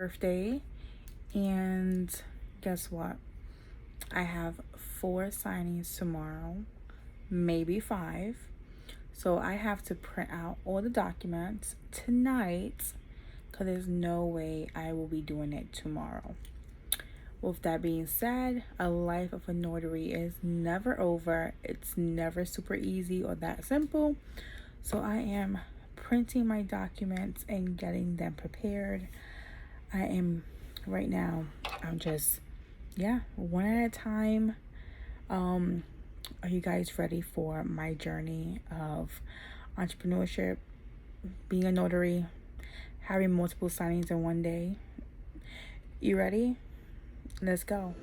birthday, and guess what? I have 4 signings tomorrow, maybe 5. So I have to print out all the documents tonight because there's no way I will be doing it tomorrow. With that being said, a life of a notary is never over. It's never super easy or that simple. So I am printing my documents and getting them prepared. I am right now, I'm just, one at a time. Are you guys ready for my journey of entrepreneurship, being a notary, having multiple signings in one day? You ready? Let's go.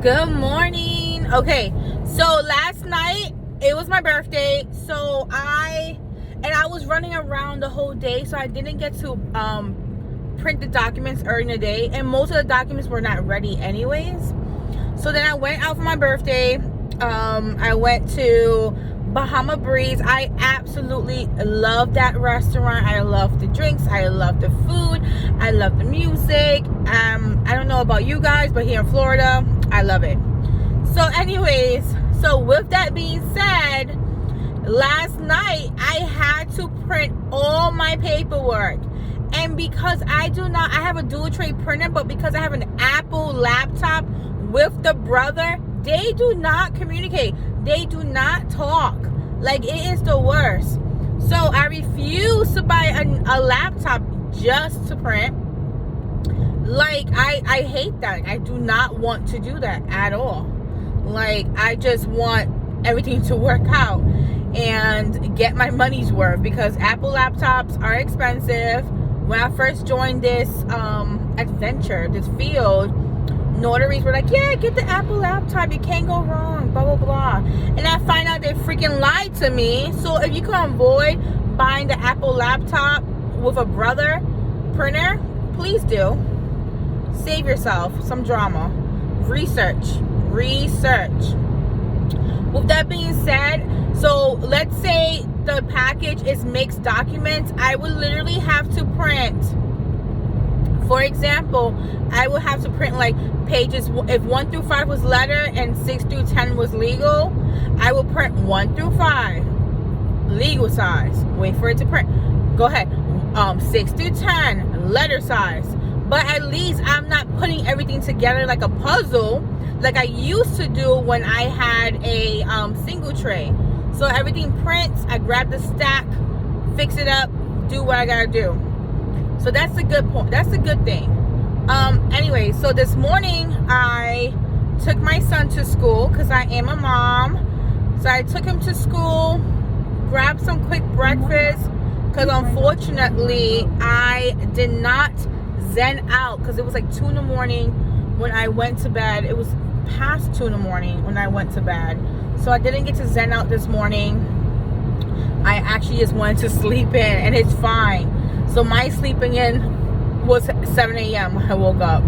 Good morning. Okay, so last night it was my birthday, so I was running around the whole day, so I didn't get to print the documents early in the day, and most of the documents were not ready anyways. So then I went out for my birthday. I went to Bahama Breeze. I absolutely love that restaurant. I love the drinks, I love the food, I love the music. I don't know about you guys, but here in Florida, I love it. So anyways, so with that being said, last night I had to print all my paperwork. And because I have a dual tray printer, but because I have an Apple laptop with the brother, they do not communicate. They do not talk. Like, it is the worst. So I refuse to buy a laptop just to print. Like, I hate that. I do not want to do that at all. Like, I just want everything to work out and get my money's worth, because Apple laptops are expensive. When I first joined this adventure, this field, notaries were like, yeah, get the Apple laptop, you can't go wrong, blah blah blah. And I find out they freaking lied to me. So if you can avoid buying the Apple laptop with a brother printer, please do. Save yourself some drama. Research. With that being said, so let's say the package is mixed documents. I would literally have to print, for example, I would have to print like pages, if 1 through 5 was letter and 6 through 10 was legal, I will print 1 through 5 legal size. Wait for it to print. Go ahead. 6 through 10 letter size. But at least I'm not putting everything together like a puzzle like I used to do when I had a single tray. So everything prints, I grab the stack, fix it up, do what I gotta do. So that's a good point. That's a good thing. Anyway, so this morning I took my son to school because I am a mom. So I took him to school, grabbed some quick breakfast, because unfortunately I did not zen out because it was like 2 in the morning when I went to bed. It was past 2 in the morning when I went to bed. So I didn't get to zen out this morning. I actually just wanted to sleep in, and it's fine. So my sleeping in was 7 a.m. when I woke up.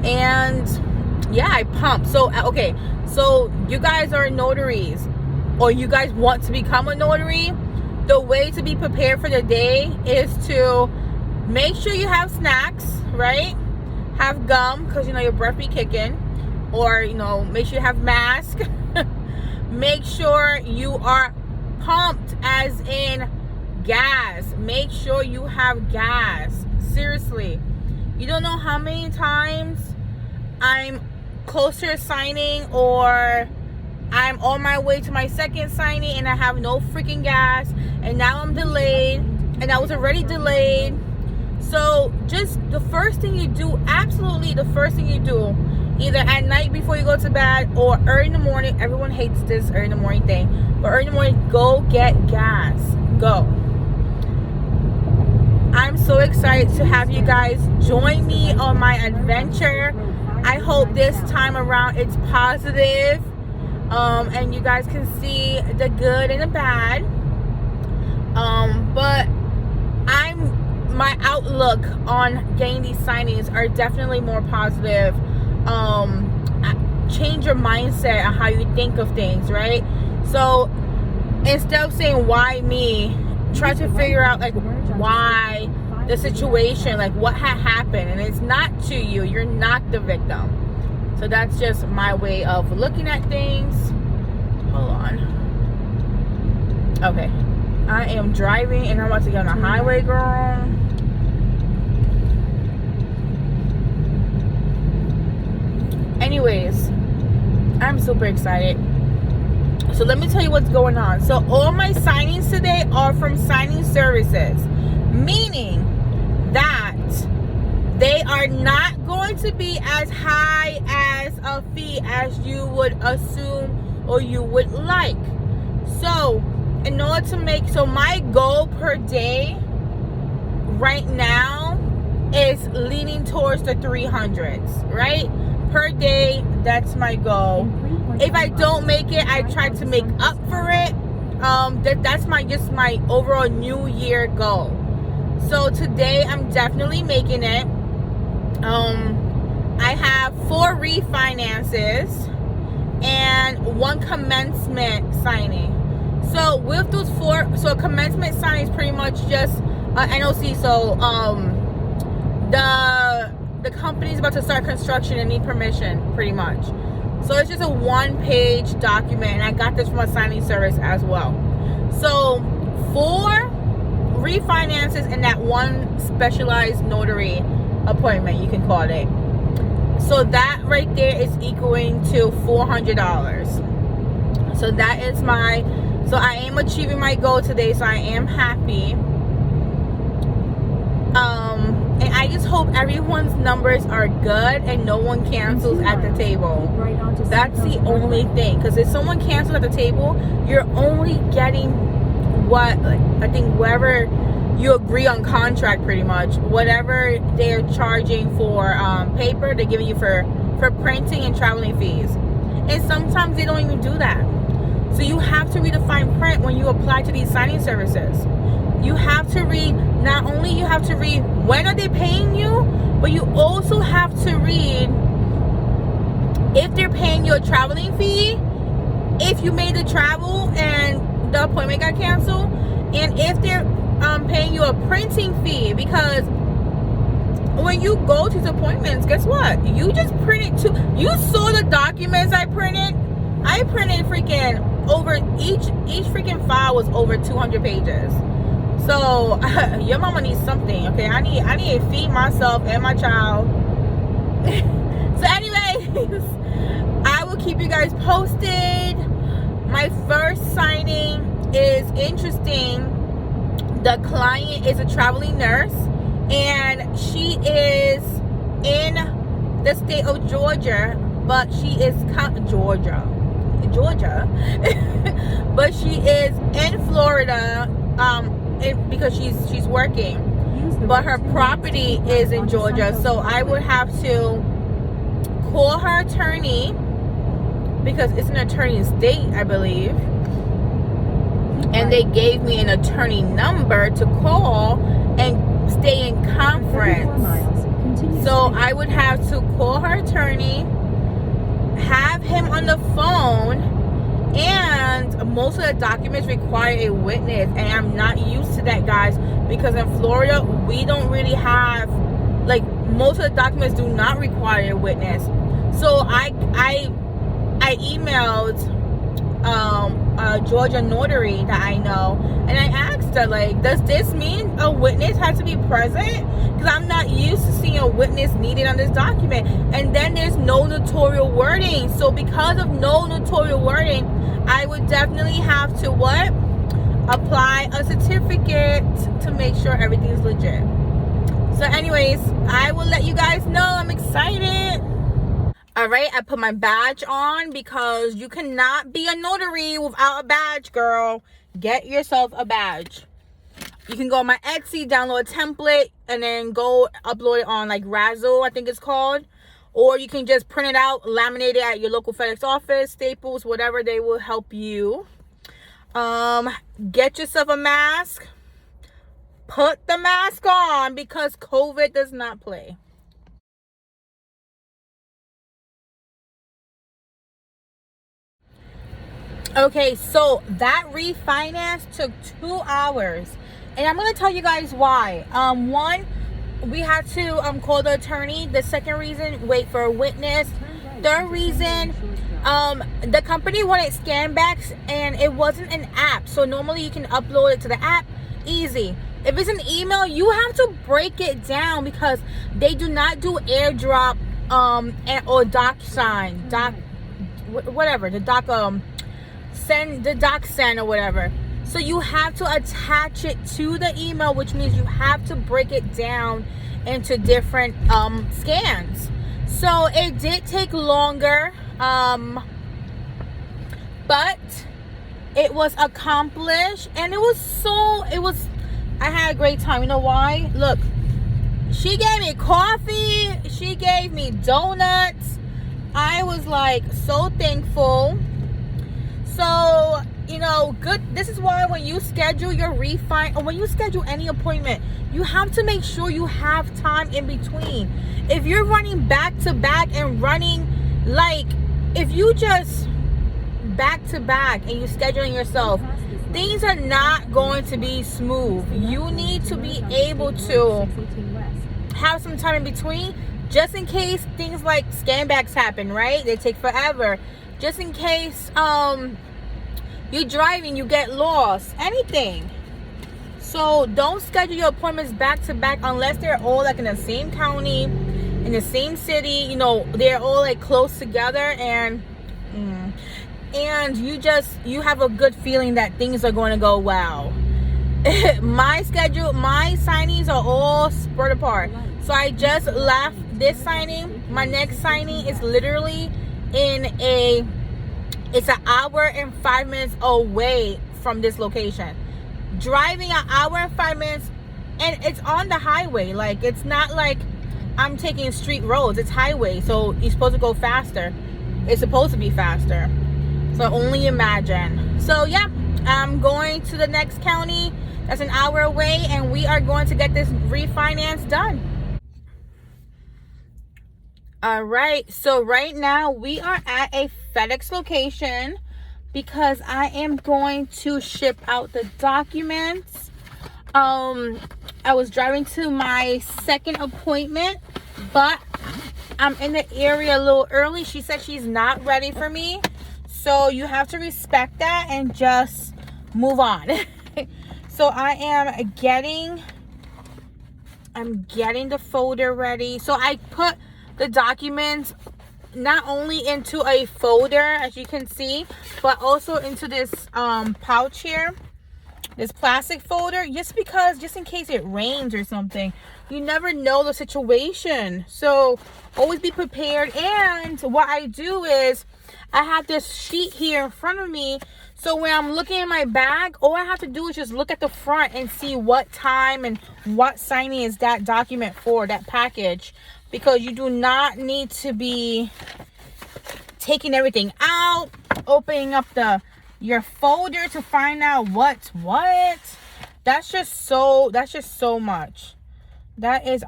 And yeah, I pumped. So, okay. So you guys are notaries, or you guys want to become a notary. The way to be prepared for the day is to make sure you have snacks, right? Have gum, because you know your breath be kicking. Or, you know, make sure you have mask. Make sure you are pumped, as in gas. Make sure you have gas. Seriously. You don't know how many times I'm closer to signing, or I'm on my way to my second signing and I have no freaking gas, and now I'm delayed, and I was already delayed. So just the first thing you do, absolutely the first thing you do, either at night before you go to bed or early in the morning. Everyone hates this early in the morning thing, but early in the morning, go get gas. Go. I'm so excited to have you guys join me on my adventure. I hope this time around it's positive, and you guys can see the good and the bad. But my outlook on getting these signings are definitely more positive. Change your mindset on how you think of things, right? So instead of saying why me, try to figure out like why the situation, like what had happened, and it's not to you. You're not the victim. So that's just my way of looking at things. Hold on. Okay, I am driving and I'm about to get on the highway, girl. Anyways, I'm super excited. So let me tell you what's going on. So all my signings today are from signing services, meaning that they are not going to be as high as a fee as you would assume or you would like. So in order to make, so my goal per day right now is leaning towards the 300s, right? Per day, that's my goal. If I don't make it, I try to make up for it. That's just my overall New Year goal. So today, I'm definitely making it. I have 4 refinances and 1 commencement signing. So with those 4, so commencement signing is pretty much just NOC. So the company's about to start construction and need permission, pretty much. So it's just a 1-page document, and I got this from a signing service as well. So 4 refinances and that 1 specialized notary appointment, you can call it. So that right there is equaling to $400. So that is so I am achieving my goal today, so I am happy. And I just hope everyone's numbers are good and no one cancels at the table. That's the only thing. Because if someone cancels at the table, you're only getting what, I think, wherever you agree on contract, pretty much. Whatever they're charging for paper, they're giving you for printing and traveling fees. And sometimes they don't even do that. So you have to read the fine print when you apply to these signing services. You have to read, not only you have to read when are they paying you, but you also have to read if they're paying you a traveling fee, if you made the travel and the appointment got canceled, and if they're paying you a printing fee. Because when you go to these appointments, guess what? You just printed you saw the documents I printed. I printed freaking over each freaking file was over 200 pages. So your mama needs something, okay? I need to feed myself and my child. So anyways, I will keep you guys posted. My first signing is interesting. The client is a traveling nurse, and she is in the state of Georgia, but she is Georgia, but she is in Florida. Because she's working, but her property is in Georgia. So I would have to call her attorney, because it's an attorney state, I believe, and they gave me an attorney number to call and stay in conference. So I would have to call her attorney, have him on the phone, and most of the documents require a witness, and I'm not used to that, guys, because in Florida we don't really have, like, most of the documents do not require a witness. So I emailed Georgia Notary that I know, and I asked her, like, does this mean a witness has to be present? Because I'm not used to seeing a witness needed on this document. And then there's no notarial wording. So because of no notarial wording, I would definitely have to what? Apply a certificate to make sure everything's legit. So anyways, I will let you guys know. I'm excited. All right, I put my badge on because you cannot be a notary without a badge, girl. Get yourself a badge. You can go on my Etsy, download a template, and then go upload it on like Razzle, I think it's called. Or you can just print it out, laminate it at your local FedEx office, Staples, whatever. They will help you. Get yourself a mask. Put the mask on because COVID does not play. Okay, so that refinance took 2 hours, and I'm gonna tell you guys why. One, we had to call the attorney. The second reason, wait for a witness. Third reason, the company wanted scan backs, and it wasn't an app. So normally you can upload it to the app, easy. If it's an email, you have to break it down because they do not do AirDrop or DocSign, whatever the doc send the doc send or whatever. So you have to attach it to the email, which means you have to break it down into different scans. So it did take longer, but it was accomplished, and I had a great time. You know why? Look, she gave me coffee, she gave me donuts. I was like so thankful. So, you know, good. This is why when you schedule your refi, or when you schedule any appointment, you have to make sure you have time in between. If you're running back to back and running, like, if you just back to back and you're scheduling yourself, things are not going to be smooth. You need to be able to have some time in between, just in case things like scan backs happen, right? They take forever. Just in case you're driving, you get lost, anything. So don't schedule your appointments back to back unless they're all like in the same county, in the same city. You know, they're all like close together, and you have a good feeling that things are going to go well. My signings are all spread apart. So I just left this signing. My next signing is literally it's an hour and 5 minutes away from this location. Driving an hour and 5 minutes, and it's on the highway. Like, it's not like I'm taking street roads. It's highway, so you're supposed to go faster. It's supposed to be faster. So only imagine. So yeah, I'm going to the next county that's an hour away, and we are going to get this refinance done. All right, so right now we are at a FedEx location because I am going to ship out the documents. I was driving to my second appointment, but I'm in the area a little early. She said she's not ready for me, so you have to respect that and just move on. So I'm getting the folder ready. So I put the documents not only into a folder, as you can see, but also into this pouch here, this plastic folder, just in case it rains or something. You never know the situation, so always be prepared. And what I do is I have this sheet here in front of me, so when I'm looking in my bag, all I have to do is just look at the front and see what time and what signing is that document for, that package. Because you do not need to be taking everything out, opening up your folder to find out what's what. That's just so much. That is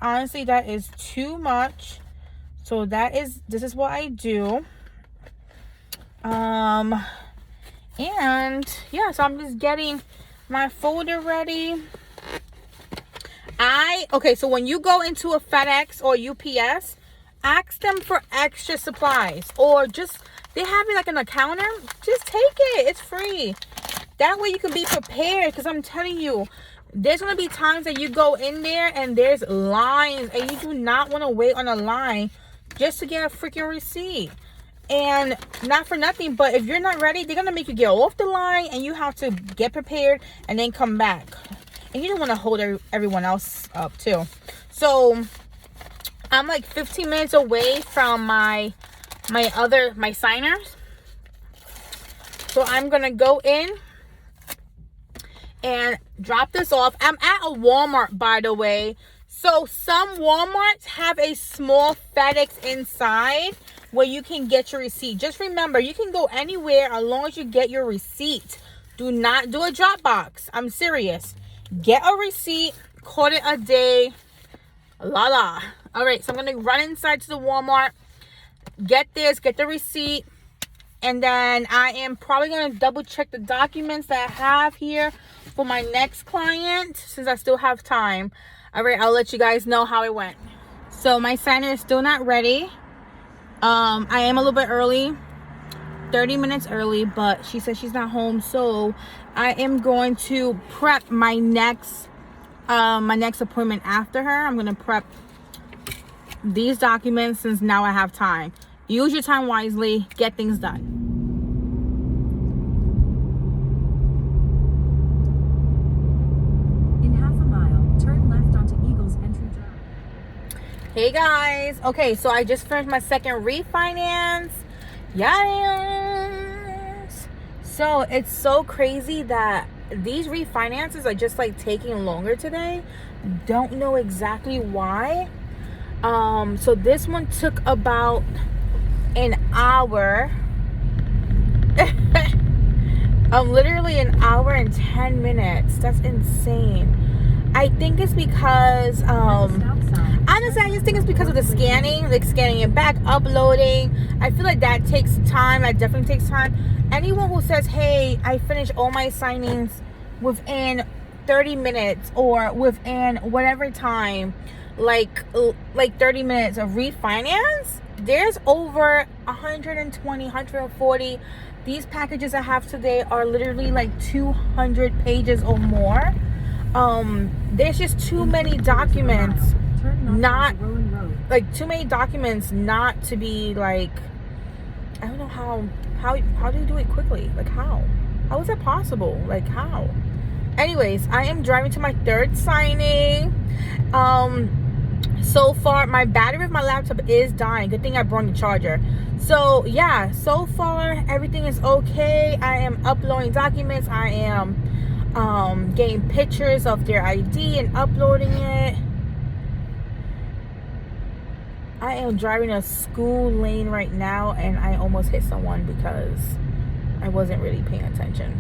too much. So this is what I do. And yeah, so I'm just getting my folder ready. So when you go into a FedEx or UPS, ask them for extra supplies, or just They have it like on the counter. Just take it. It's free. That way you can be prepared, because I'm telling you, there's going to be times that you go in there and there's lines, and you do not want to wait on a line just to get a freaking receipt. And not for nothing, but if you're not ready, they're going to make you get off the line, and you have to get prepared and then come back. And you don't want to hold everyone else up too. So I'm like 15 minutes away from my signers. So I'm going to go in and drop this off. I'm at a Walmart, by the way. So some Walmarts have a small FedEx inside where you can get your receipt. Just remember, you can go anywhere as long as you get your receipt. Do not do a drop box. I'm serious. Get a receipt. Call it a day. La la. All right, so I'm going to run inside to the Walmart. Get this. Get the receipt. And then I am probably going to double check the documents that I have here for my next client, since I still have time. All right, I'll let you guys know how it went. So my signer is still not ready. I am a little bit early, 30 minutes early, but she said she's not home. So I am going to prep my next appointment after her. I'm going to prep these documents since now I have time. Use your time wisely. Get things done. Hey guys, okay, so I just finished my second refinance. Yes. So it's so crazy that these refinances are just like taking longer today. Don't know exactly why. So this one took about an hour. Literally an hour and 10 minutes. That's insane. I think it's because honestly, I just think it's because of the scanning, like scanning it back, uploading. I feel like that takes time. That definitely takes time. Anyone who says, hey, I finished all my signings within 30 minutes or within whatever time, like 30 minutes of refinance, there's over 120, 140. These packages I have today are literally like 200 pages or more. There's just too many documents, not like too many documents not to be like, I don't know how do you do it quickly? Like how is that possible? Like how? Anyways, I am driving to my third signing. So far my battery of my laptop is dying. Good thing I brought the charger. So yeah, so far everything is okay. I am uploading documents. I am getting pictures of their ID and uploading it. I am driving a school lane right now, and I almost hit someone because I wasn't really paying attention.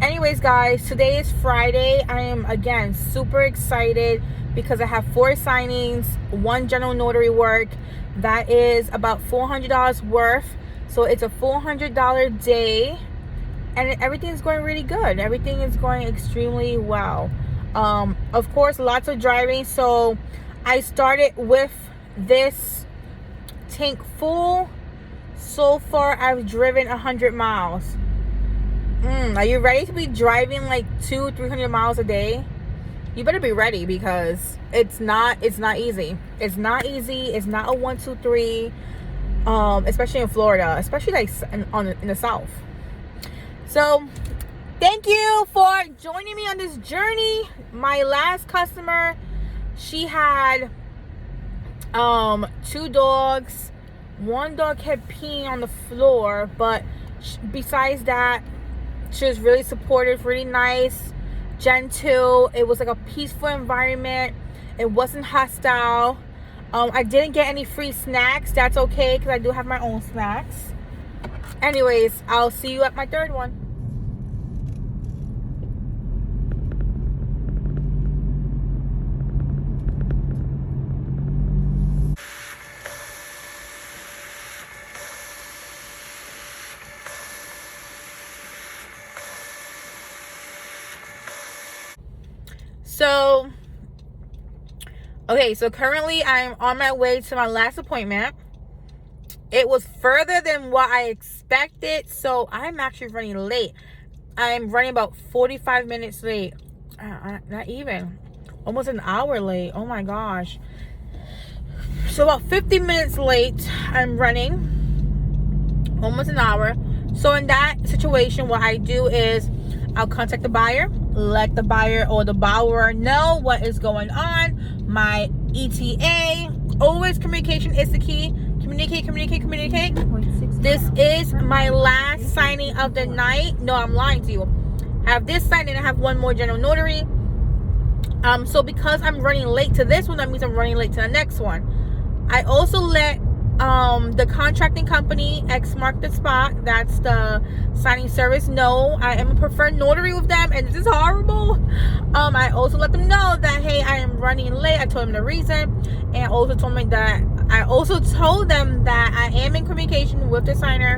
Anyways, guys, today is Friday. I am again super excited because I have 4 signings, 1 general notary work. That is about $400 worth. So it's a $400 day. And everything is going really good. Everything is going extremely well. Of course, lots of driving. So I started with this tank full. So far, I've driven 100 miles. Are you ready to be driving like 200-300 miles a day? You better be ready, because it's not easy. It's not easy. It's not a 1, 2, 3. Especially in Florida, especially like in the South. So thank you for joining me on this journey. My last customer, she had 2 dogs. 1 dog kept peeing on the floor, but besides that, she was really supportive, really nice, gentle. It was like a peaceful environment. It wasn't hostile. I didn't get any free snacks. That's okay, because I do have my own snacks. Anyways, I'll see you at my third one. So, okay, so currently I'm on my way to my last appointment. It was further than what I expected, so I'm actually running late. I'm running about 45 minutes late. Not even. Almost an hour late. Oh my gosh. So about 50 minutes late, I'm running. Almost an hour. So in that situation, what I do is I'll contact the buyer, let the buyer or the borrower know what is going on. My ETA. Always communication is the key. Communicate. This is my last signing of the night. No, I'm lying to you. I have this signing. I have one more general notary. So because I'm running late to this one, that means I'm running late to the next one. I also let the contracting company, X Mark the Spot, that's the signing service, know I am a preferred notary with them, and this is horrible. I also let them know that, hey, I am running late. I told them the reason, and I also told them that I am in communication with the signer,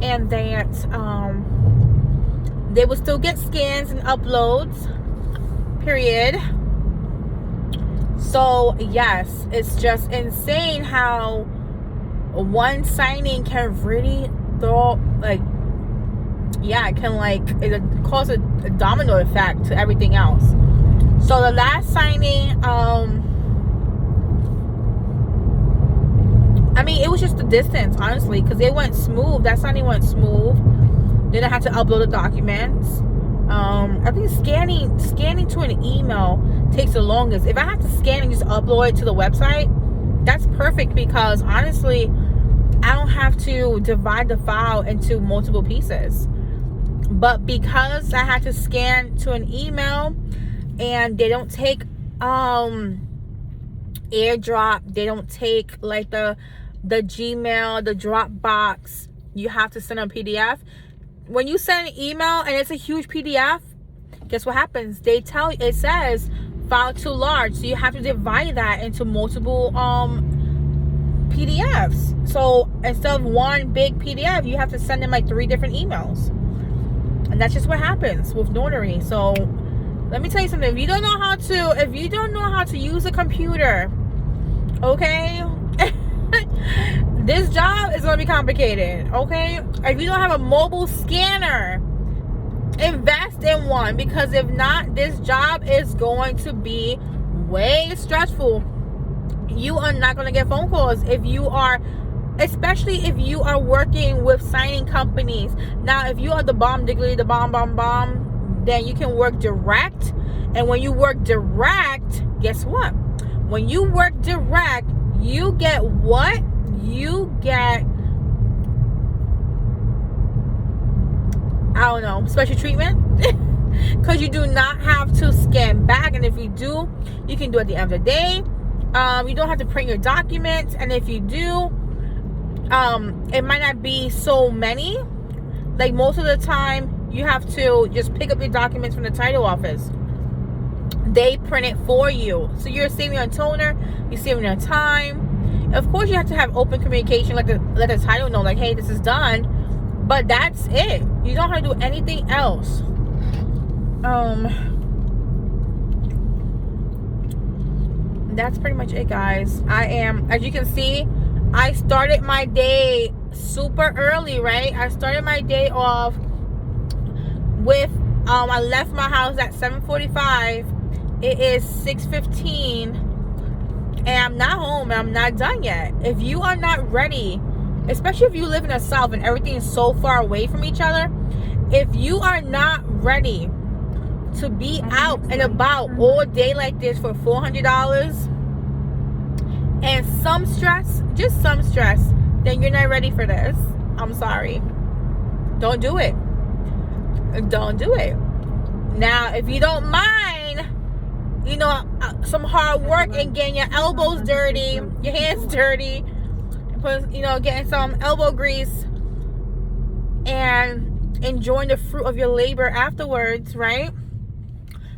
and that they will still get scans and uploads, period. So yes, it's just insane how one signing can really throw, like, yeah, it can, like, it cause a domino effect to everything else. So the last signing, I mean, it was just the distance, honestly, because it went smooth. That signing went smooth. Then I had to upload the documents. I think scanning to an email takes the longest. If I have to scan and just upload it to the website, that's perfect, because honestly, I don't have to divide the file into multiple pieces. But because I had to scan to an email, and they don't take AirDrop, they don't take like the Gmail, the Dropbox, you have to send a PDF. When you send an email and it's a huge PDF, guess what happens? They tell you, it says file too large, so you have to divide that into multiple PDFs. So instead of one big PDF, you have to send them like 3 different emails, and that's just what happens with notary. So let me tell you something. If you don't know how to use a computer, okay, this job is going to be complicated, okay? If you don't have a mobile scanner, invest in one, because if not, this job is going to be way stressful. You are not going to get phone calls especially if you are working with signing companies. Now, if you are the bomb diggly, the bomb, then you can work direct. And when you work direct, guess what? When you work direct, you get what? You get, I don't know, special treatment. Because you do not have to scan back. And if you do, you can do it at the end of the day. You don't have to print your documents. And if you do, it might not be so many. Like most of the time, you have to just pick up your documents from the title office. They print it for you. So you're saving on toner, you're saving on time. Of course, you have to have open communication, let the title know, like, hey, this is done. But that's it. You don't have to do anything else. That's pretty much it, guys. As you can see, I started my day super early, right? I started my day off with, I left my house at 7:45. It is 6:15, and I'm not home, and I'm not done yet. If you are not ready, especially if you live in the South and everything is so far away from each other, if you are not ready to be out and about all day like this for $400 and some stress, just some stress, then you're not ready for this. I'm sorry. Don't do it. Don't do it. Now, if you don't mind, some hard work and getting your elbows dirty, your hands dirty, getting some elbow grease and enjoying the fruit of your labor afterwards, right?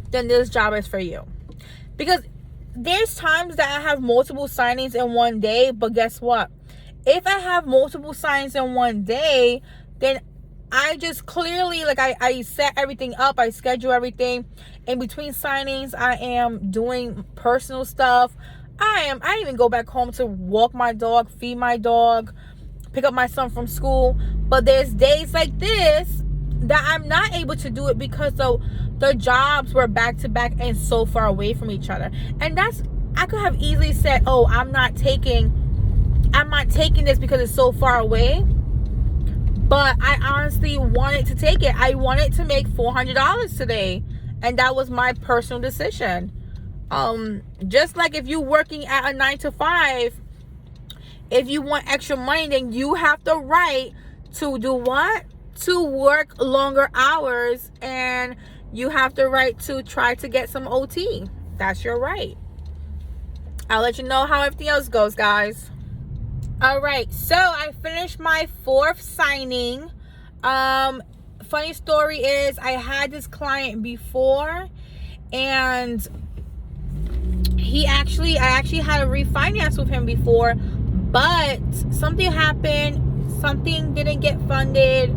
Then this job is for you. Because there's times that I have multiple signings in one day, but guess what? If I have multiple signings in one day, then I just clearly, I set everything up, I schedule everything. In between signings, I am doing personal stuff. I even go back home to walk my dog, feed my dog, pick up my son from school. But there's days like this that I'm not able to do it because the jobs were back to back and so far away from each other. And I could have easily said, oh, I'm not taking this because it's so far away. But I honestly wanted to take it. I wanted to make $400 today. And that was my personal decision. Just like if you're working at a 9 to 5, if you want extra money, then you have the right to do what? To work longer hours, and you have the right to try to get some OT. That's your right. I'll let you know how everything else goes, guys. All right, so I finished my 4th signing. Funny story is I had this client before, and I actually had a refinance with him before, but something happened, something didn't get funded,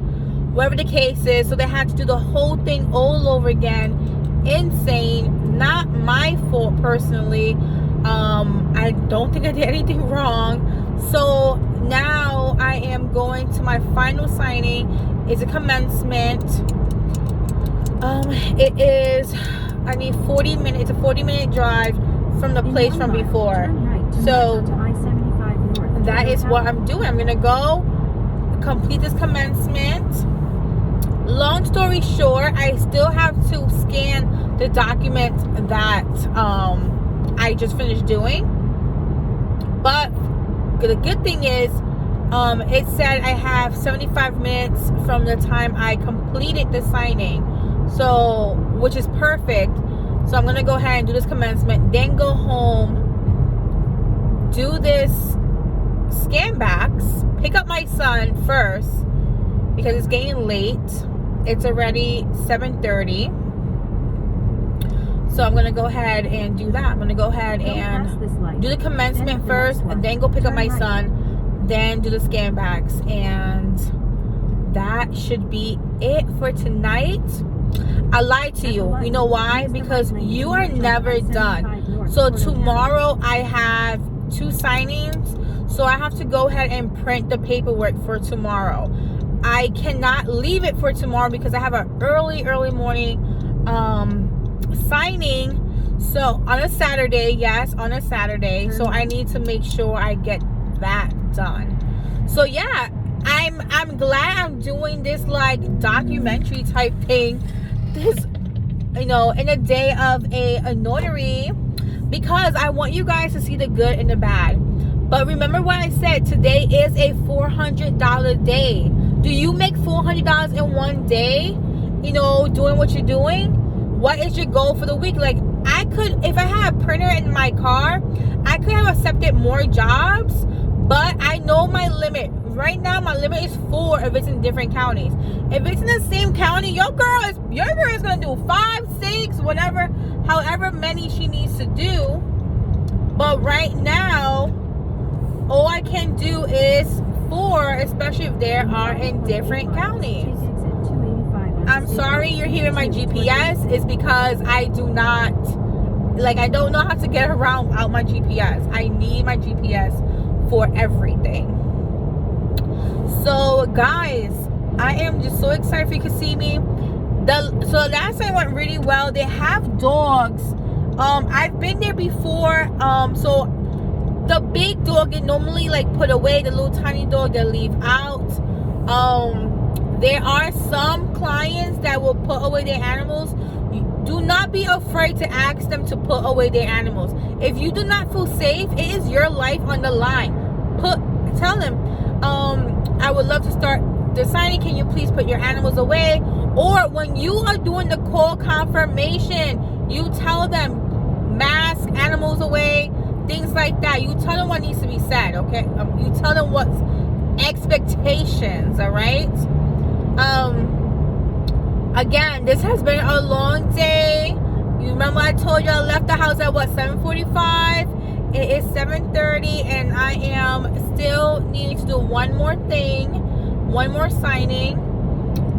whatever the case is, so they had to do the whole thing all over again. Insane. Not my fault personally. I don't think I did anything wrong. So now I am going to my final signing. It's a commencement. I need 40 minutes. It's a 40-minute drive from the place from before. So that is what I'm doing. I'm gonna go complete this commencement. Long story short, I still have to scan the document that I just finished doing. But the good thing is, it said I have 75 minutes from the time I completed the signing, so which is perfect. So I'm gonna go ahead and do this commencement, then go home, do this scan backs, pick up my son first because it's getting late. It's already 7:30. So I'm gonna go ahead and do that. I'm gonna go ahead and do the commencement first, and then go pick up my son, then do the scan backs, and that should be it for tonight. I lied to you. You know why? Because you are never done. So tomorrow I have 2 signings, so I have to go ahead and print the paperwork for tomorrow. I cannot leave it for tomorrow because I have an early morning signing. So on a Saturday, yes, on a Saturday. So I need to make sure I get that done. So yeah, I'm glad I'm doing this like documentary type thing, this, you know, in a day of a notary, because I want you guys to see the good and the bad. But remember what I said, today is a $400 day. Do you make $400 in one day, you know, doing what you're doing? What is your goal for the week? Like, I could, if I had a printer in my car, I could have accepted more jobs, but I know my limit. Right now, my limit is 4 if it's in different counties. If it's in the same county, your girl is gonna do 5, 6, whatever, however many she needs to do. But right now, all I can do is 4, especially if they are in different counties. I'm sorry you're hearing my GPS. It's because I don't know how to get around without my GPS. I need my GPS for everything. So guys, I am just so excited for you to see me. So last time went really well. They have dogs. I've been there before. So the big dog, they normally like put away. The little tiny dog they leave out. There are some clients that will put away their animals. Do not be afraid to ask them to put away their animals. If you do not feel safe, it is your life on the line. Tell them, I would love to start the signing. Can you please put your animals away? Or when you are doing the call confirmation, you tell them mask animals away, things like that. You tell them what needs to be said, okay? You tell them what's expectations, all right? Again, this has been a long day. You remember I told you I left the house at what, 7:45? It is 7:30, and I am still needing to do one more thing, one more signing.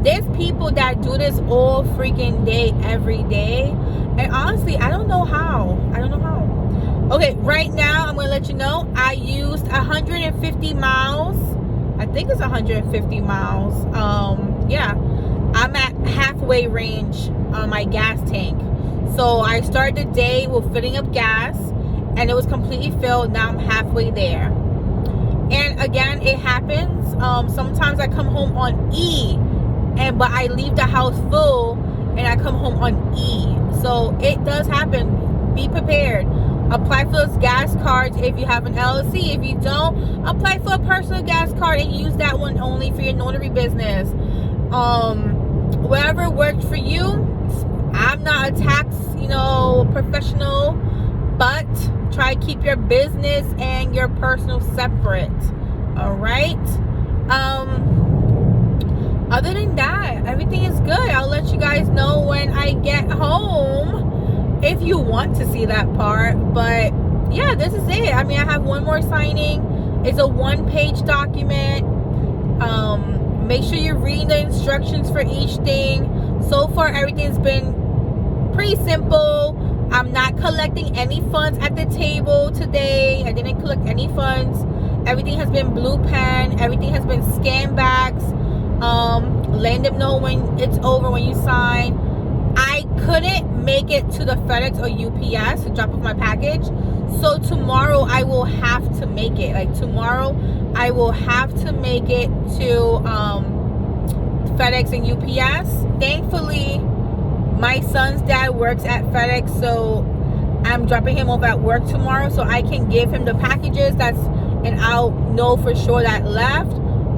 There's people that do this all freaking day, every day, and honestly, I don't know how. Okay, right now I'm gonna let you know I used 150 miles. I I think it's 150 miles. Yeah, I'm at halfway range on my gas tank. So I started the day with filling up gas, and it was completely filled. Now I'm halfway there. And again, it happens. Sometimes I come home on E, but I leave the house full, and I come home on E. So it does happen. Be prepared. Apply for those gas cards if you have an LLC. If you don't, apply for a personal gas card and use that one only for your notary business. Whatever worked for you. I'm not a tax, professional, but try to keep your business and your personal separate. All right. Other than that, everything is good. I'll let you guys know when I get home if you want to see that part. But yeah, this is it. I mean, I have one more signing. It's a 1-page document. Make sure you're reading the instructions for each thing. So far, everything's been pretty simple. I'm not collecting any funds at the table today. I didn't collect any funds. Everything has been blue pen. Everything has been scan backs. Letting them know when it's over, when you sign. I couldn't make it to the FedEx or UPS to drop off my package. So tomorrow I will have to make it. Like tomorrow I will have to make it to FedEx and UPS. Thankfully, my son's dad works at FedEx, so I'm dropping him off at work tomorrow so I can give him the packages and I'll know for sure that left.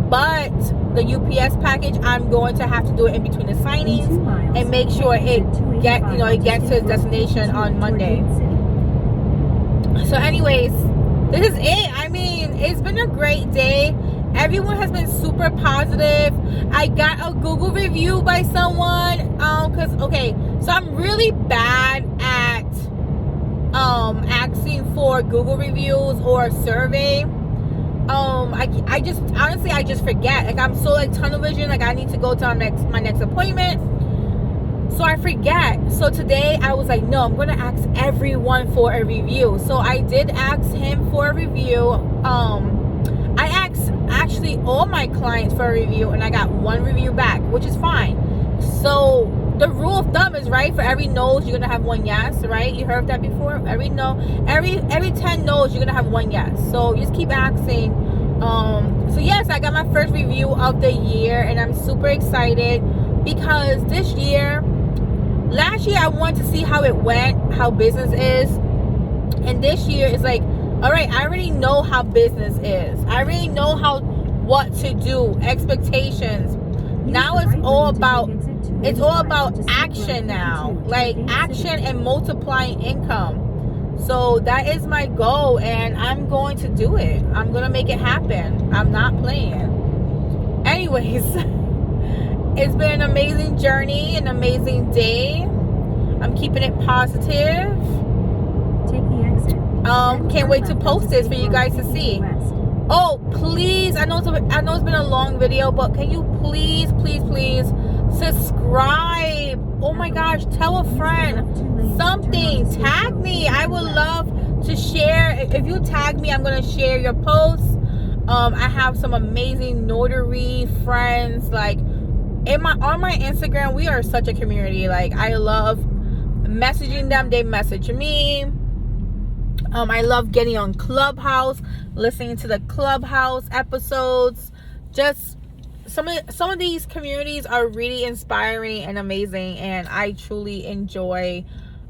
But the UPS package, I'm going to have to do it in between the signings and make sure it gets to its destination on Monday. So anyways, this is it. I mean, it's been a great day. Everyone has been super positive. I got a Google review by someone. So I'm really bad at asking for Google reviews or a survey. I just forget. Like, I'm so like tunnel vision. Like, I need to go to my next appointment, so I forget. So today I was like, no, I'm gonna ask everyone for a review. So I did ask him for a review. I asked actually all my clients for a review, and I got one review back, which is fine. So the rule of thumb is, right, for every no's you're gonna have one yes, right? You heard that before? Every 10 no's you're gonna have one yes. So just keep asking. So yes, I got my first review of the year, and I'm super excited because last year I wanted to see how it went, how business is, and this year is like, all right, I already know how business is. I already know what to do, expectations. Now it's all about action now, like action and multiplying income. So that is my goal, and I'm going to do it. I'm going to make it happen. I'm not playing. Anyways, it's been an amazing journey, an amazing day. I'm keeping it positive. Take the exit. Can't wait to post this for you guys to see. Oh, please, I know it's been a long video, but can you please subscribe? Oh my gosh, tell a friend. Something. Tag me. I would love to share. If you tag me, I'm going to share your posts. I have some amazing notary friends. Like, on my Instagram, we are such a community. Like, I love messaging them. They message me. I love getting on Clubhouse, listening to the Clubhouse episodes. Just some of these communities are really inspiring and amazing, and I truly enjoy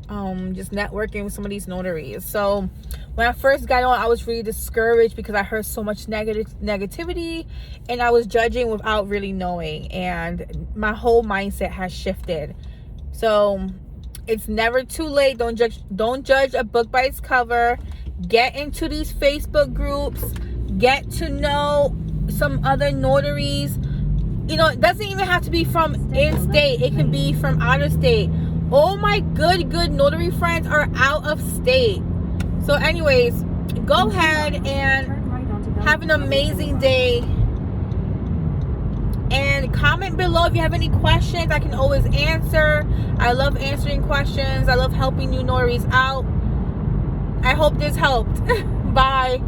just networking with some of these notaries. So when I first got on, I was really discouraged because I heard so much negativity, and I was judging without really knowing, and my whole mindset has shifted. So it's never too late. Don't judge a book by its cover. Get into these Facebook groups. Get to know some other notaries. It doesn't even have to be from in-state. It can be from out of state. All my good notary friends are out of state. So anyways, go ahead and have an amazing day. And comment below if you have any questions. I can always answer. I love answering questions. I love helping new notaries out. I hope this helped. Bye.